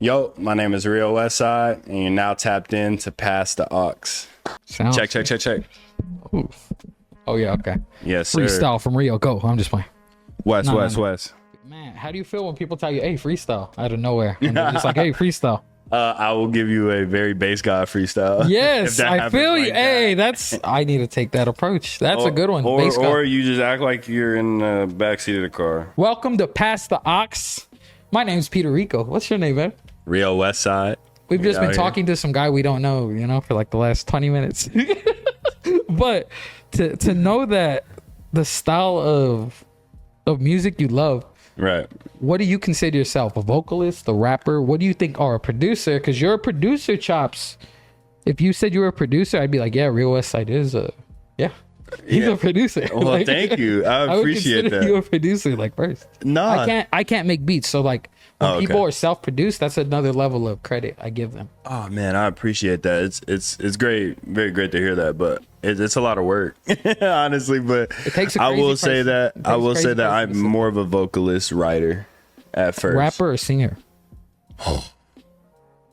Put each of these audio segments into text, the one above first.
Yo, my name is Rio Westside, and you're now tapped in to Pass the Aux. Sounds Check. Ooh. Oh, yeah, okay. Yes, sir. Freestyle from Rio. Go. I'm just playing. West. Man, how do you feel when people tell you, hey, freestyle, out of nowhere? And they're just like, hey, freestyle. I will give you a very bass god freestyle. Yes, I feel you. Like hey, I need to take that approach. That's a good one. Or you just act like you're in the backseat of the car. Welcome to Pass the Aux. My name's Peter Rico. What's your name, man? Rio Westside. We've just been talking to some guy we don't know, for like the last 20 minutes. But to know that the style of music you love, right? What do you consider yourself? A vocalist, a rapper? What do you think? Or a producer? Because you're a producer, Chops. If you said you were a producer, I'd be like, yeah, Rio Westside is he's a producer. Well, like, thank you. I appreciate that. You a producer, like first. No, I can't make beats. So like when people are self-produced, that's another level of credit I give them. Oh man, I appreciate that. It's great, very great to hear that. But it's a lot of work, honestly. But it takes I will say that I'm more of a vocalist writer at first. Rapper or singer?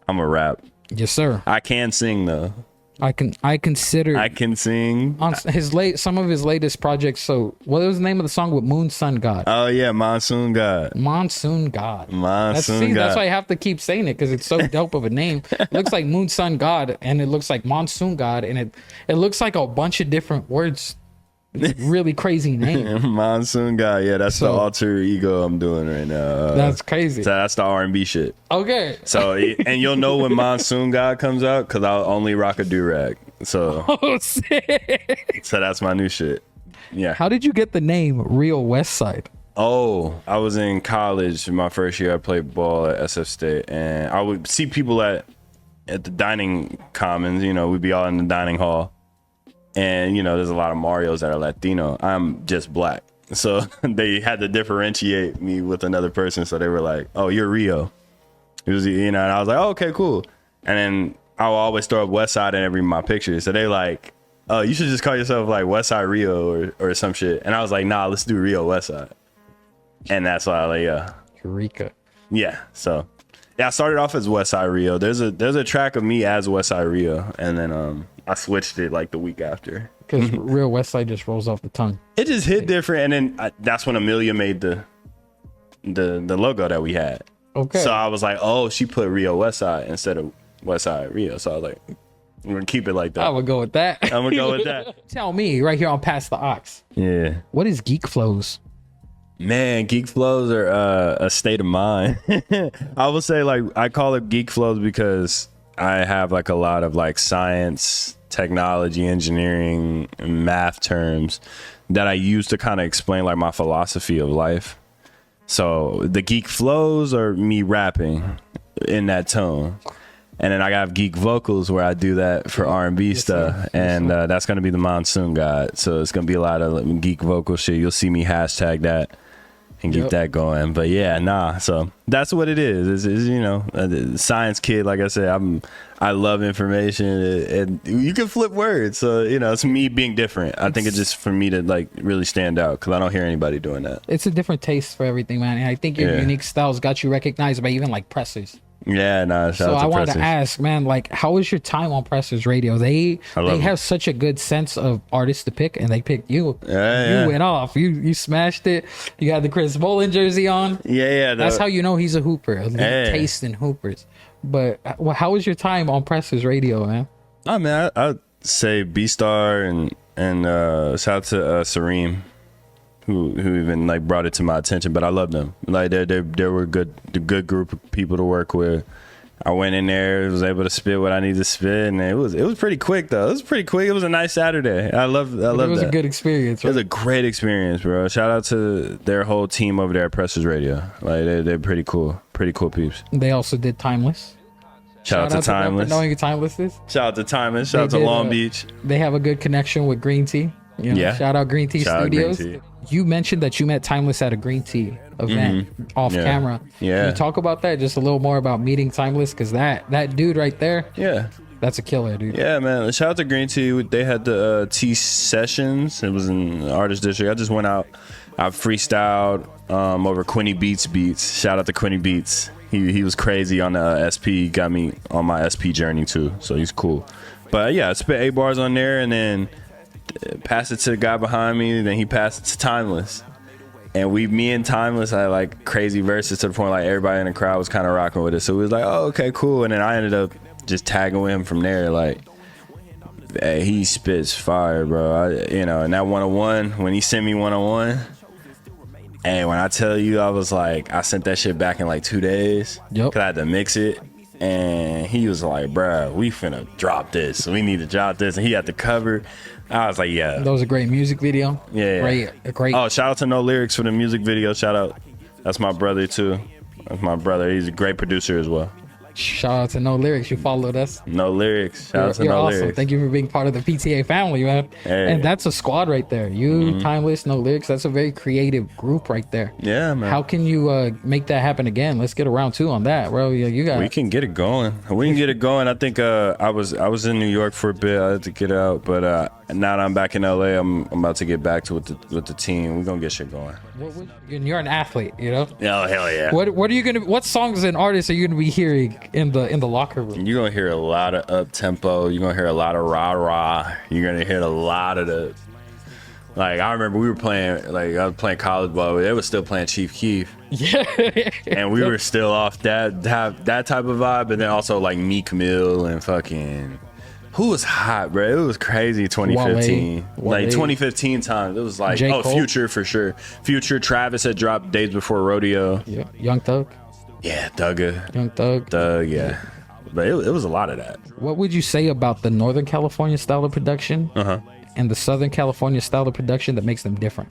I'm a rap. Yes, sir. I can sing though. I can sing on some of his latest projects. So what was the name of the song with Moon Sun God? Oh yeah, Monsoon God. That's why I have to keep saying it, because it's so dope of a name. It looks like Moon Sun God, and it looks like Monsoon God, and it looks like a bunch of different words. It's a really crazy name. Monsoon God. Yeah, that's the alter ego I'm doing right now. That's crazy. So that's the R&B shit. Okay. So and you'll know when Monsoon God comes out, because I'll only rock a do-rag. So sick. So that's my new shit. Yeah. How did you get the name Rio Westside? Oh, I was in college. My first year, I played ball at SF State, and I would see people at the dining commons. We'd be all in the dining hall. And, there's a lot of Marios that are Latino. I'm just black. So they had to differentiate me with another person. So they were like, oh, you're Rio. It was, and I was like, oh, okay, cool. And then I'll always throw up Westside in every my pictures. So they like, oh, you should just call yourself like Westside Rio or some shit. And I was like, nah, let's do Rio Westside. And that's why I like, Eureka. Yeah. So yeah, I started off as Westside Rio. There's a track of me as Westside Rio. And then, I switched it like the week after. Because Real Westside just rolls off the tongue. It just hit different, and then that's when Amelia made the logo that we had. Okay. So I was like, oh, she put Rio Westside instead of Westside Rio. So I was like, we're gonna keep it like that. I would go with that. I'm gonna go with that. Tell me right here on Pass the Aux. Yeah. What is geek flows? Man, geek flows are a state of mind. I would say like I call it geek flows because I have like a lot of like science, technology, engineering, and math terms that I use to kind of explain like my philosophy of life. So the geek flows are me rapping in that tone. And then I got geek vocals where I do that for R&B stuff. And that's going to be the Monsoon God. So it's going to be a lot of geek vocal shit. You'll see me hashtag that and keep that going. But yeah, so that's what it is. Is a science kid. Like I said, I love information, and you can flip words. So it's me being different. I think it's just for me to like really stand out, because I don't hear anybody doing that. It's a different taste for everything, man. And I think your unique styles got you recognized by even like pressers. Yeah, nah. So I wanted to ask, man, like, how was your time on Pressers Radio? They have such a good sense of artists to pick, and they picked you. You went off. You smashed it. You had the Chris Bolin jersey on. Yeah. That's how you know he's a hooper. A taste in hoopers. But how was your time on Pressers Radio, man? I mean, I'd say B-Star and shout out to Sareem, who even like brought it to my attention. But I love them. Like they were a good group of people to work with. I went in there, was able to spit what I needed to spit, and it was pretty quick though. It was pretty quick. It was a nice Saturday. I love that. It was a good experience. Right? It was a great experience, bro. Shout out to their whole team over there at Pressers Radio. Like they're pretty cool peeps. They also did Timeless. Shout out to Timeless. Knowing who Timeless is. Shout out to Timeless. Shout out to Long Beach. They have a good connection with Green Tea. Shout out Green Tea Studios. Green Tea. You mentioned that you met Timeless at a Green Tea event off camera. Yeah. Can you talk about that? Just a little more about meeting Timeless, because that dude right there. Yeah. That's a killer, dude. Yeah, man. Shout out to Green Tea. They had the Tea Sessions. It was in the Artist District. I just went out. I freestyled over Quinny Beats. Shout out to Quinny Beats. He was crazy on the SP. Got me on my SP journey too. So he's cool. But yeah, I spit 8 bars on there and then passed it to the guy behind me. Then he passed it to Timeless. And me and Timeless had like crazy verses to the point like everybody in the crowd was kind of rocking with it. So we was like, oh, okay, cool. And then I ended up just tagging with him from there. Like, hey, he spits fire, bro. And that 101, when he sent me 101, and when I tell you, I was like, I sent that shit back in like 2 days. Yep. Cause I had to mix it. And he was like, bro, we finna drop this. We need to drop this. And he had the cover. I was like, yeah. That was a great music video. Yeah. Great. Oh, shout out to No Lyrics for the music video. Shout out. That's my brother, too. That's my brother. He's a great producer as well. Shout out to No Lyrics. You followed us. No Lyrics. Shout out to You're No awesome. Lyrics. Thank you for being part of the PTA family, man. Hey. And that's a squad right there. You, Timeless, No Lyrics. That's a very creative group right there. Yeah, man. How can you make that happen again? Let's get a round 2 on that, bro. You got. We can get it going. We can get it going. I think I was in New York for a bit. I had to get out, but now that I'm back in LA, I'm about to get back to with the team. We're gonna get shit going. You're an athlete, you know. Oh hell yeah. What are you gonna? What songs and artists are you gonna be hearing in the locker room? You're gonna hear a lot of up tempo. You're gonna hear a lot of rah rah. You're gonna hear a lot of the. Like I remember we were playing. Like I was playing college ball. They were still playing Chief Keef. Yeah. And we were still off that type of vibe, but then also like Meek Mill and fucking. Who was hot, bro? It was crazy. 2015, like 2015 times. It was like J. Cole. Future for sure. Future, Travis had dropped days before Rodeo. Yeah. Young Thug. Yeah, Thugga. Young Thug. Thug, yeah. But it was a lot of that. What would you say about the Northern California style of production and the Southern California style of production that makes them different?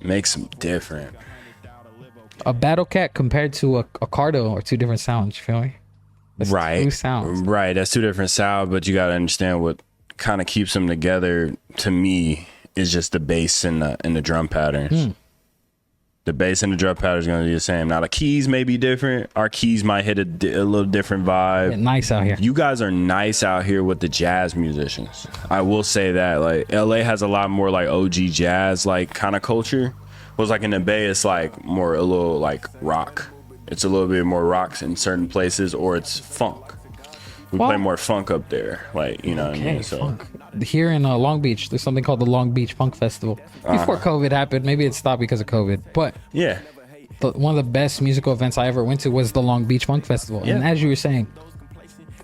Makes them different. A Battle Cat compared to a Cardo are 2 different sounds. You feel me? That's Right. 2 sounds. Right. That's 2 different sounds, but you got to understand what kind of keeps them together. To me, is just the bass and the drum patterns. The bass and the drum pattern is going to be the same. Now the keys may be different. Our keys might hit a little different vibe. Yeah, nice out here. You guys are nice out here with the jazz musicians. I will say that. Like LA has a lot more like OG jazz like kind of culture. Whereas like in the Bay, it's like more a little like rock. It's a little bit more rocks in certain places, or it's funk. We play more funk up there, like what I mean. So funk. Here in Long Beach, there's something called the Long Beach Funk Festival. Before COVID happened, maybe it stopped because of COVID, but yeah, one of the best musical events I ever went to was the Long Beach Funk Festival. And as you were saying,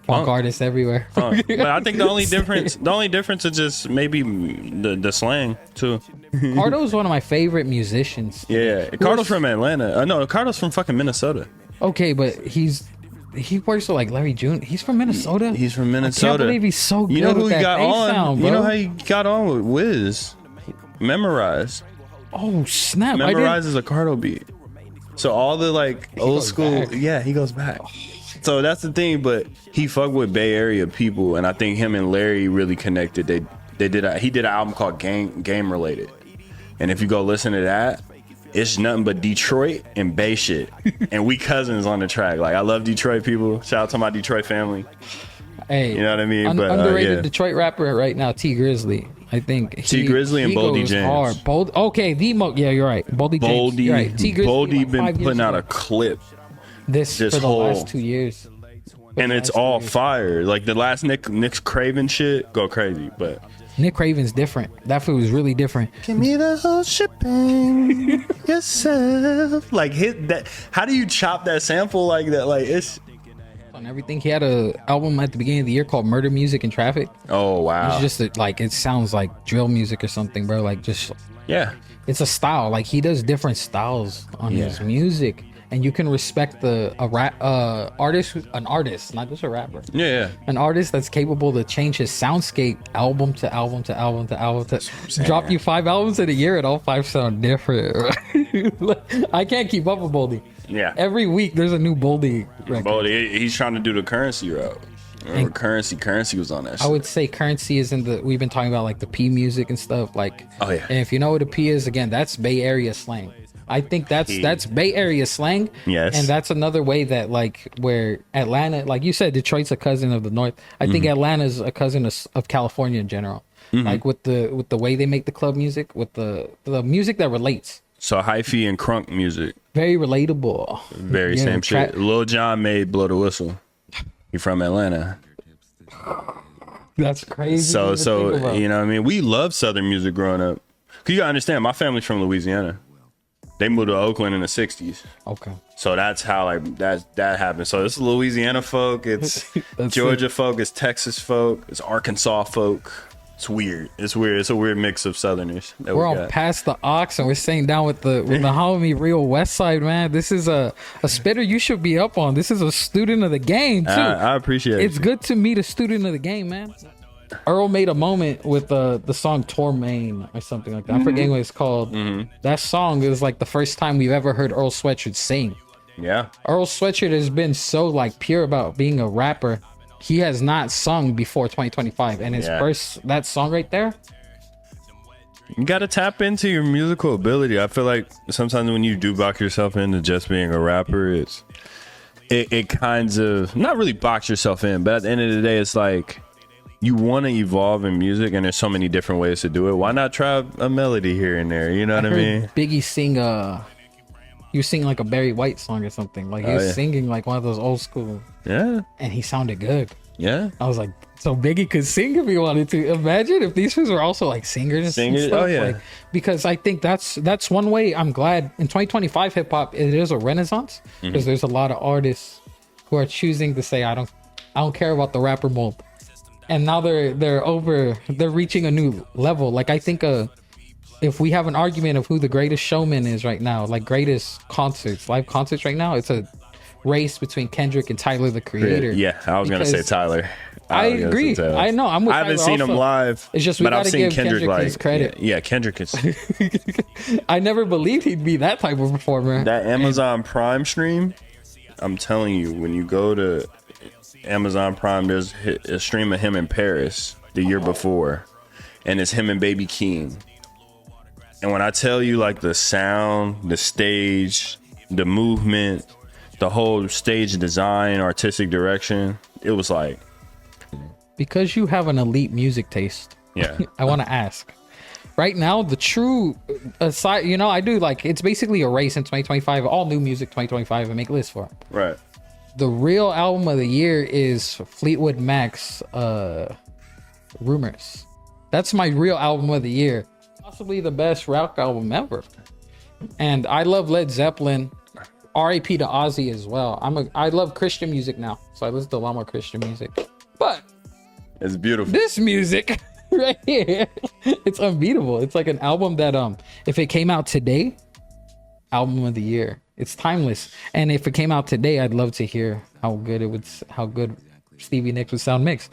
funk artists everywhere. But I think the only difference is just maybe the slang too. Cardo's one of my favorite musicians. Yeah, Cardo's from Atlanta. No, Cardo's from fucking Minnesota. Okay, but he works with like Larry June. He's from Minnesota. He's from Minnesota. I can't believe he's so good. You know who with he got on? sound, you know how he got on with Wiz? Memorize. Oh snap! Memorize is a Cardo beat. So all the like old school, back. He goes back. So that's the thing, but he fucked with Bay Area people, and I think him and Larry really connected. He did an album called Game Related, and if you go listen to that, it's nothing but Detroit and Bay shit, and we cousins on the track. Like I love Detroit people. Shout out to my Detroit family. Hey, you know what I mean? But underrated Detroit rapper right now, T Grizzly. I think T Grizzly and Boldy James. Hard. Okay, yeah, you're right. Boldy James. You're right. T Grizzly. Boldy been putting out a clip. This for the last 2 years. And it's all fire. Like the last Nick Craven shit, go crazy. But Nick Craven's different. That food was really different. Give me the whole shipping yourself. Like hit that. How do you chop that sample like that? Like it's on everything. He had a album at the beginning of the year called Murder Music and Traffic. Oh wow. It's just like it sounds like drill music or something, bro. Like just it's a style. Like he does different styles on his music. And you can respect an artist, not just a rapper. Yeah. An artist that's capable to change his soundscape album to album to album to album to drop you 5 albums in a year and all 5 sound different. I can't keep up with Boldy. Yeah. Every week there's a new Boldy record. Boldy, he's trying to do the Currency route. Remember Currency was on that shit. I would say Currency is we've been talking about like the P music and stuff. Like, oh yeah. And if you know what a P is, again, that's Bay Area slang. I think that's Bay Area slang. Yes. And that's another way that like where Atlanta, like you said, Detroit's a cousin of the North. I think Atlanta's a cousin of California in general. Like with the way they make the club music, with the music that relates. So hyphy and crunk music. Very relatable. Very same shit. Lil Jon made Blow the Whistle. He from Atlanta. That's crazy. So you know what I mean? We love Southern music growing up. Cause you gotta understand, my family's from Louisiana. They moved to Oakland in the 60s. Okay. So that's how like that happened. So it's Louisiana folk, it's Georgia folk, it's Texas folk, it's Arkansas folk. It's weird. It's weird. It's a weird mix of Southerners. We're on Past the Ox, and we're sitting down with the homie Rio Westside, man. This is a spitter you should be up on. This is a student of the game too. I appreciate it. It's good to meet a student of the game, man. Earl made a moment with the song Tormain or something like that. I forget what it's called. That song is like the first time we've ever heard Earl Sweatshirt sing. Yeah. Earl Sweatshirt has been so like pure about being a rapper. He has not sung before 2025, and his first, that song right there. You gotta tap into your musical ability. I feel like sometimes when you do box yourself into just being a rapper, it kinds of not really box yourself in, but at the end of the day, it's like you want to evolve in music, and there's so many different ways to do it. Why not try a melody here and there? You know what I mean? Biggie sing he was singing like a Barry White song or something. Like he was singing like one of those old school. Yeah. And he sounded good. Yeah. I was like, so Biggie could sing if he wanted to. Imagine if these fools were also like singers. And stuff. Oh yeah. Like, because I think that's one way I'm glad in 2025 hip hop it is a renaissance because there's a lot of artists who are choosing to say I don't care about the rapper mold. And now they're reaching a new level. Like I think if we have an argument of who the greatest showman is right now, like greatest live concerts right now, it's a race between Kendrick and Tyler the Creator. Yeah, I was gonna say Tyler. I agree. I know. I'm with I haven't Tyler seen also. him live. It's just we gotta give Kendrick his credit. Yeah, Kendrick is. I never believed he'd be that type of performer. That Amazon Prime stream, I'm telling you, when you go to Amazon Prime, there's a stream of him in Paris the year before, and it's him and Baby Keem. And when I tell you, like the sound, the stage, the movement, the whole stage design, artistic direction, it was like. Because you have an elite music taste. Yeah. I want to ask. Right now, the true aside, I do like it's basically a race in 2025, all new music 2025, and make lists for it. Right. The real album of the year is Fleetwood Mac's Rumors. That's my real album of the year. Possibly the best rock album ever. And I love Led Zeppelin. R.I.P. to Ozzy as well. I love Christian music now, so I listen to a lot more Christian music. But it's beautiful. This music right here, it's unbeatable. It's like an album that if it came out today, album of the year. It's timeless. And if it came out today, I'd love to hear how good Stevie Nicks would sound mixed.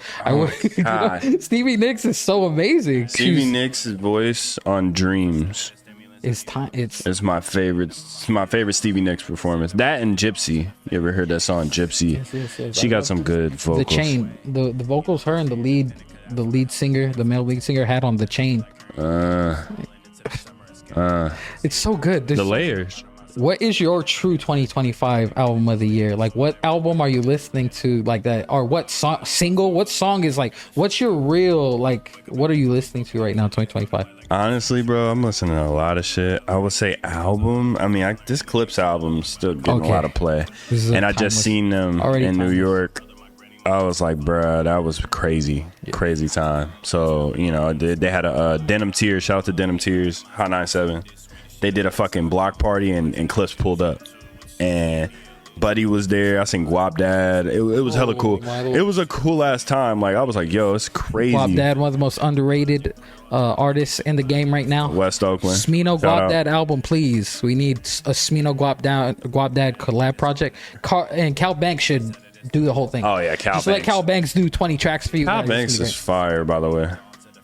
Stevie Nicks is so amazing. Stevie Nicks' voice on Dreams. It's my favorite. It's my favorite Stevie Nicks performance. That and Gypsy. You ever heard that song Gypsy? Yes. She got some good vocals. The Chain, the vocals, her and the lead singer, the male lead singer had on The Chain. It's so good. The layers. What is your true 2025 album of the year? Like, what album are you listening to like that? Or what single? What song is like, what's your real, like, what are you listening to right now, 2025? Honestly, bro, I'm listening to a lot of shit. I would say album. I mean, this Clips album still getting a lot of play. And I just seen them in New York. I was like, bruh, that was crazy. Crazy time. So, they had a Denim Tears. Shout out to Denim Tears, Hot 97. They did a fucking block party and Clips pulled up. And Buddy was there. I seen Guap Dad. It was hella cool. It was a cool ass time. Like, I was like, yo, it's crazy. Guap Dad, one of the most underrated artists in the game right now. West Oakland. Smino Guap Dad album, please. We need a Smino Guap Dad collab project. And Cal Banks should do the whole thing. Oh, yeah, Cal Banks. Let Cal Banks do 20 tracks for you. Cal Banks is fire, by the way.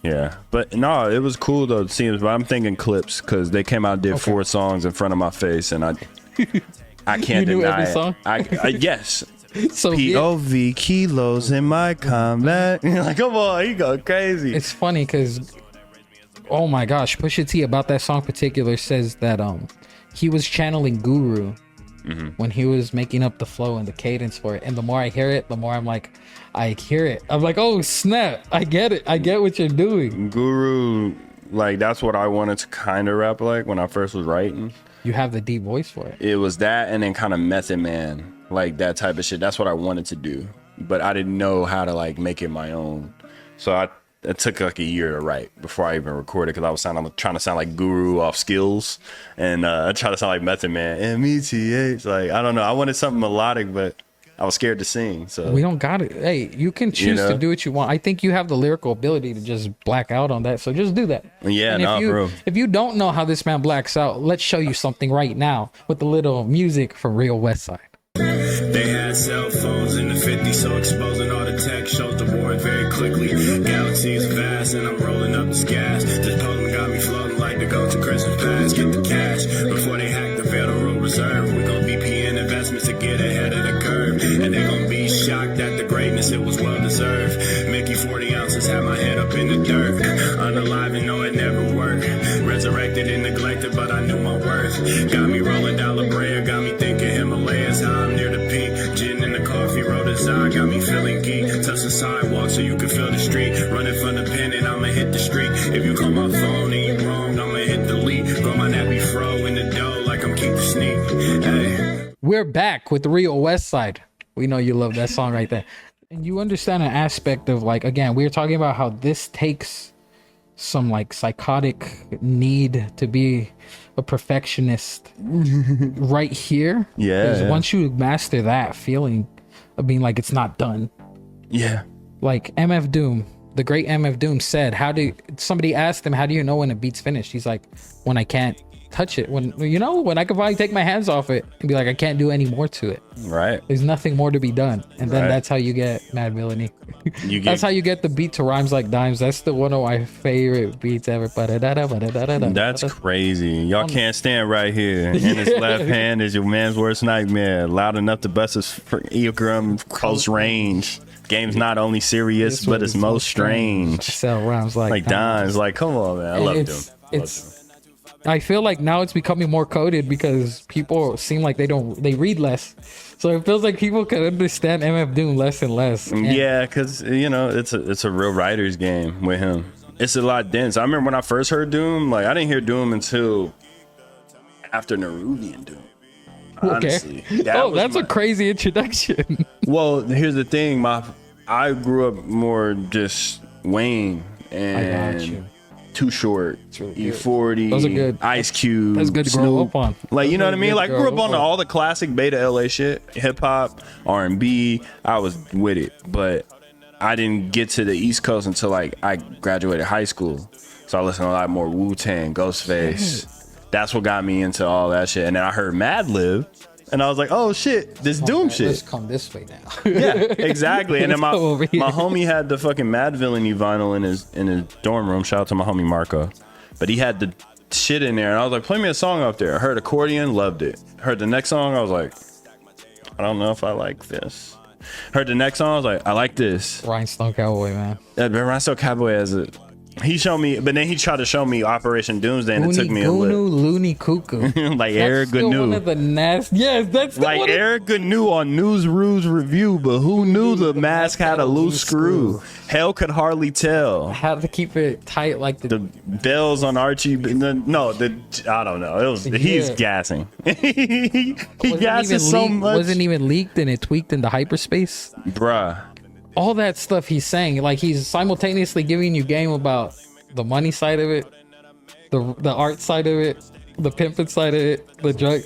Yeah, but no, it was cool though. It seems, but I'm thinking Clips because they came out and did 4 songs in front of my face, and I can't you knew deny every it. Song? I yes. So POV kilos in my combat. Like, come on, you go crazy. It's funny because, oh my gosh, Pusha T about that song in particular says that he was channeling Guru when he was making up the flow and the cadence for it. And the more I hear it, the more I'm like, I hear it. I'm like, oh snap, I get it. I get what you're doing. Guru Like that's what I wanted to kind of rap like when I first was writing. You have the deep voice for it. It was that, and then kind of Method Man, like that type of shit. That's what I wanted to do, but I didn't know how to like make it my own. So it took like a year to write before I even recorded, because I was trying to sound like Guru off Skills, and I tried to sound like Method Man. METH, like I don't know. I wanted something melodic, but I was scared to sing. So we don't got it. Hey, you can choose to do what you want. I think you have the lyrical ability to just black out on that. So just do that. Yeah, bro. If you don't know how this man blacks out, let's show you something right now with a little music from Rio Westside. They had cell phones in the 50s, so exposing all the tech shows the war very quickly. Galaxies vast, and I'm rolling up this gas. This poem got me floating like the go-to Christmas pass. Get the cash before they hack the Federal Reserve. We gon' VPN investments to get ahead of the curve, and they gon' be shocked at the greatness. It was well deserved. Mickey 40 ounces had my head up in the dirt. Unalive and know it never worked. Resurrected and neglected, but I knew my worth. Got me rolling down La Brea, got me thinking Himalayas. How I'm near the peak. Gin in the coffee, roll design, got me feeling geek. Touch the sidewalk so you can feel the street. Running from the pen and I'ma hit the street. If you call my phone and you wrong, I'ma hit delete. Grow my nappy fro in the dough like I'm Keep the Sneak. Hey. We're back with Rio Westside. We know you love that song right there. And you understand an aspect of like, again, we were talking about how this takes some like psychotic need to be a perfectionist right here. Yeah. Once you master that feeling of being like it's not done. Yeah. Like MF Doom, the great MF Doom said, somebody asked him, how do you know when a beat's finished? He's like, when I can't touch it, when I can finally take my hands off it and be like, I can't do any more to it. Right. There's nothing more to be done. And then that's how you get Mad Villainy. That's how you get the beat to Rhymes Like Dimes. That's one of my favorite beats ever. That's crazy. Y'all can't stand right here. In his left hand is your man's worst nightmare. Loud enough to bust his eardrum close range. Game's not only serious, but it's most strange. Sell Rhymes Like Dimes. Like, come on, man. I love them. I feel like now it's becoming more coded because people seem like they read less. So it feels like people can understand MF Doom less and less. Yeah, because, it's a real writer's game with him. It's a lot dense. I remember when I first heard Doom, like, I didn't hear Doom until after Nerudian Doom. Honestly. Okay. That's a crazy introduction. Well, here's the thing. I grew up more just Wayne and... I got you. Too Short, really E40, those are good. Ice Cube. That's good to grow up on. Like, you know what I mean? Like, grew up on all the classic Beta LA shit, hip hop, R&B. I was with it, but I didn't get to the East Coast until like I graduated high school. So I listened to a lot more Wu-Tang, Ghostface. That's what got me into all that shit. And then I heard Madlib. And I was like, oh shit, this Doom shit. Let's come this way now. Yeah, exactly. And then my homie had the fucking Mad Villainy vinyl in his dorm room. Shout out to my homie Marco. But he had the shit in there, and I was like, play me a song up there. I heard accordion, loved it. Heard the next song, I was like, I don't know if I like this. Heard the next song, I was like, I like this. Rhinestone Cowboy, man. Rhinestone Cowboy has it. He showed me, but then he tried to show me Operation Doomsday, and it took me a little. Looney Cuckoo. Like Eric Gnu. One of the nasty. Yes, that's the like Eric Gnu on News Ruse Review, but who knew the mask had a loose screw? Hell could hardly tell. I had to keep it tight, like the bells on Archie. I don't know. It was he's gassing. he gasses so much. Wasn't even leaked, and it tweaked into hyperspace, bruh. All that stuff he's saying, like he's simultaneously giving you game about the money side of it, the art side of it, the pimping side of it, the drug,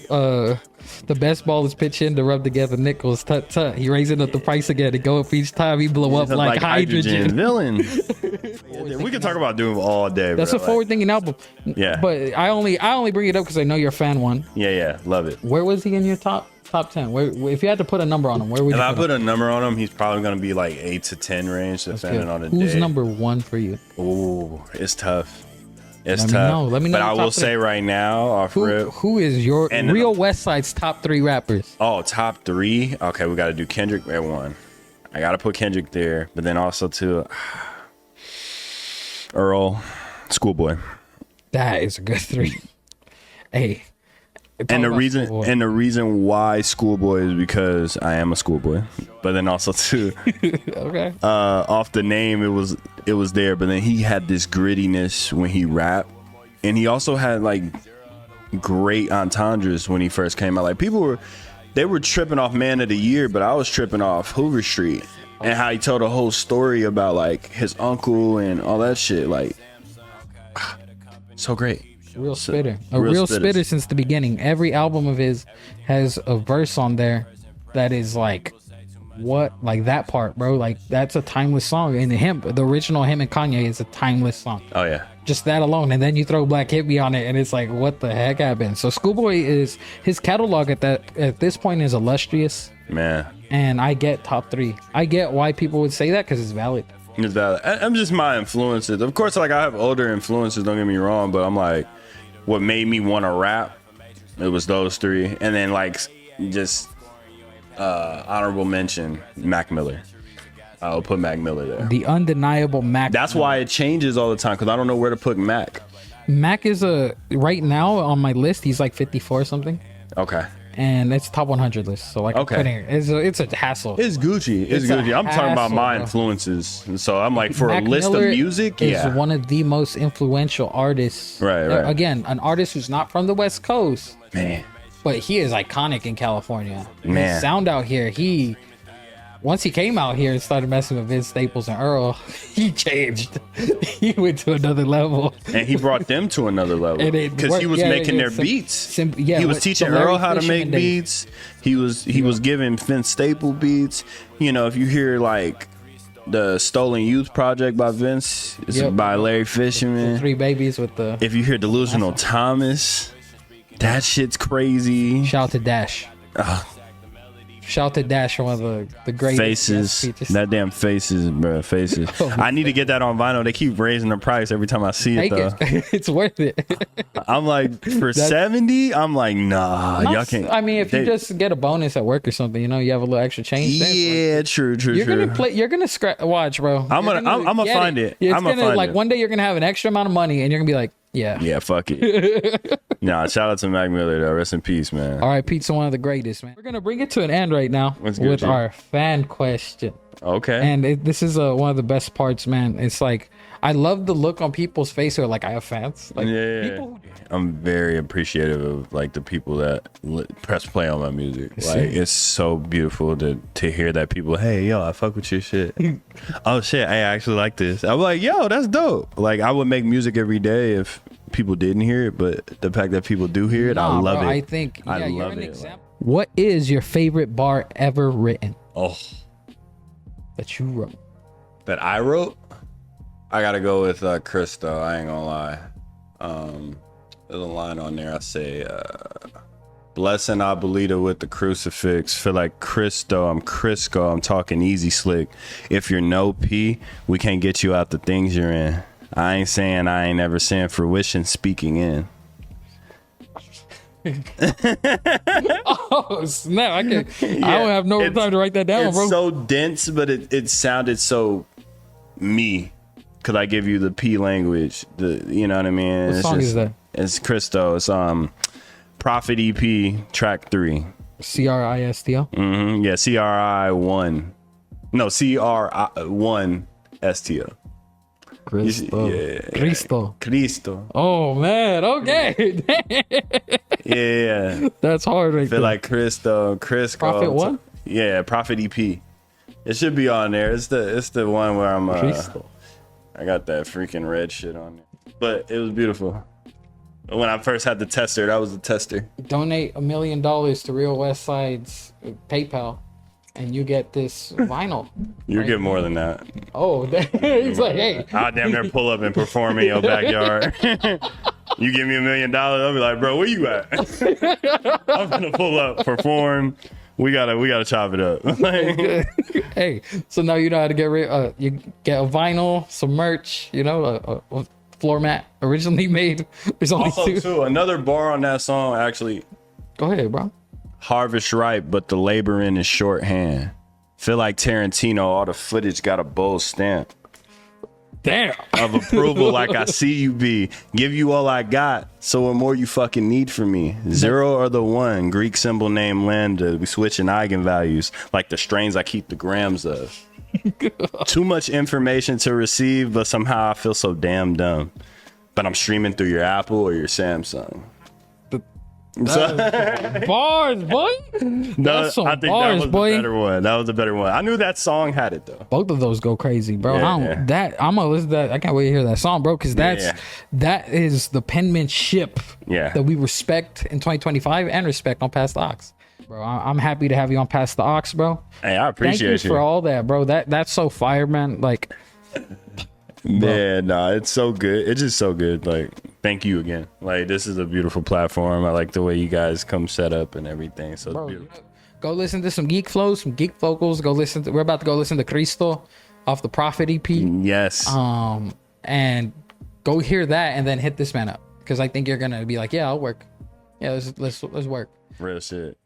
the best ball is pitch in to rub together nickels, tut tut. He raising up the price again to go up each time he blow up like hydrogen. Villain. We can talk about Doom all day. That's a forward-thinking album. Yeah, but I only bring it up because I know you're a fan one. Yeah, love it. Where was he in your top 10? Where, if you had to put a number on him, where would you put him? If I put a number on him, he's probably going to be like 8 to 10 range, depending on the day. Who's number one for you? Oh, it's tough. Let me know. But I will say right now, who is your Rio Westside's top 3 rappers? Oh, top 3? Okay, we got to do Kendrick at 1. I got to put Kendrick there, but then also to Earl, Schoolboy. That is a good 3. Hey. And the reason why Schoolboy is because I am a schoolboy, but then also too, okay. Off the name, it was it was there, but then he had this grittiness when he rapped, and he also had like great entendres when he first came out. Like they were tripping off Man of the Year, but I was tripping off Hoover Street and how he told a whole story about like his uncle and all that shit. Like, so great. Real spitter. A real spitter since the beginning. Every album of his has a verse on there that is like, what? Like that part, bro. Like that's a timeless song. And the original him and Kanye is a timeless song. Oh yeah. Just that alone. And then you throw Black Hippie on it and it's like, what the heck happened? So Schoolboy is, his catalog at this point is illustrious. Man. And I get top 3. I get why people would say that because it's valid. It's valid. I'm just my influences. Of course, like I have older influences, don't get me wrong, but I'm like, what made me want to rap, it was those 3. And then like just honorable mention, Mac Miller. I'll put Mac Miller there. The undeniable Mac. That's why it changes all the time, because I don't know where to put Mac. Mac is right now on my list, he's like 54 or something. Okay. And it's top 100 list. So like, okay, it's a hassle. It's Gucci. It's Gucci. I'm talking about my influences. So I'm like, for Mac a list Miller of music, is one of the most influential artists. Right. Again, an artist who's not from the West Coast. Man. But he is iconic in California. Man. His sound out here, once he came out here and started messing with Vince Staples and Earl, he changed. He went to another level. And he brought them to another level. Because he was making their beats. He was teaching Earl how to make beats. He was giving Vince Staple beats. You know, if you hear like the Stolen Youth Project by Vince, it's by Larry Fisherman. The 3 Babies with the... If you hear Delusional Thomas, that shit's crazy. Shout out to Dash. Shout out to Dash, one of the greatest Faces. That damn Faces, bro. Faces. I need to get that on vinyl. They keep raising the price every time I see it, though. It's worth it. I'm like, for 70, I'm like, nah, y'all can't. I mean, if you just get a bonus at work or something, you know, you have a little extra change. Yeah, true. You're gonna watch, bro. I'm gonna find it. Like one day you're gonna have an extra amount of money and you're gonna be like, yeah, fuck it. Nah, shout out to Mac Miller, though. Rest in peace, man. All right, Pete's one of the greatest, man. We're gonna bring it to an end right now with our fan question. Okay. And this is one of the best parts, man. It's like, I love the look on people's face who are like, I have fans. Like, people... I'm very appreciative of like the people that press play on my music. Like, it's so beautiful to hear that people, hey, yo, I fuck with your shit. Oh shit, I actually like this. I'm like, yo, that's dope. Like, I would make music every day if people didn't hear it, but the fact that people do hear it, I love it. I think you're an example. What is your favorite bar ever written? Oh, that you wrote? That I wrote? I gotta go with Chris, though. I ain't gonna lie. There's a line on there. I say, blessing Abuelita with the crucifix. Feel like Cristo. I'm Crisco. I'm talking easy slick. If you're no P, we can't get you out the things you're in. I ain't saying I ain't ever saying fruition, speaking in. Oh snap! I don't have no time to write that down, bro. It's so dense, but it sounded so me, because I give you the P language. You know what I mean? What song is that? It's Cristo. It's Prophet EP track 3. CRISTO? Mm-hmm. Yeah, CRI1. No, CR1 STO. Cristo. Oh man, okay. Yeah. That's hard right Feel like Crisco. Prophet what? Yeah, Prophet EP. It should be on there. It's the one where I'm I got that freaking red shit on there. But it was beautiful. When I first had the tester, that was the tester. Donate $1 million to Rio Westside's PayPal, and you get this vinyl. You get more than that. Oh, he's like, hey. I'll damn near pull up and perform in your backyard. You give me $1 million, I'll be like, bro, where you at? I'm gonna pull up, perform. We gotta chop it up. Hey, so now you know how to get rid. You get a vinyl, some merch. You know, a floor mat originally made. There's only also, too, another bar on that song, actually. Go ahead, bro. Harvest ripe, but the laboring is shorthand. Feel like Tarantino, all the footage got a bold stamp. Damn. Of approval, like I see you be. Give you all I got, so what more you fucking need from me? 0 or the 1, Greek symbol name lambda. We switching eigenvalues, like the strains I keep the grams of. Too much information to receive, but somehow I feel so damn dumb. But I'm streaming through your Apple or your Samsung. Bars, boy. That's some I think bars, that was boy. the better one. That was the better one. I knew that song had it though. Both of those go crazy, bro. Yeah, I'm gonna listen to that. I can't wait to hear that song, bro, because that is the penmanship that we respect in 2025 and respect on Pass the Aux. Bro, I'm happy to have you on Pass the Aux, bro. Hey, I appreciate you. Thank you for all that, bro. That's so fire, man. Like, yeah, nah, it's so good. It's just so good. Like, thank you again. Like, this is a beautiful platform. I like the way you guys come set up and everything. So bro, it's beautiful. Go listen to some geek flows, some geek vocals. We're about to go listen to Cristo off the Prophet EP. Yes. And go hear that and then hit this man up, because I think you're gonna be like, yeah, I'll work. Yeah, let's work. Real shit.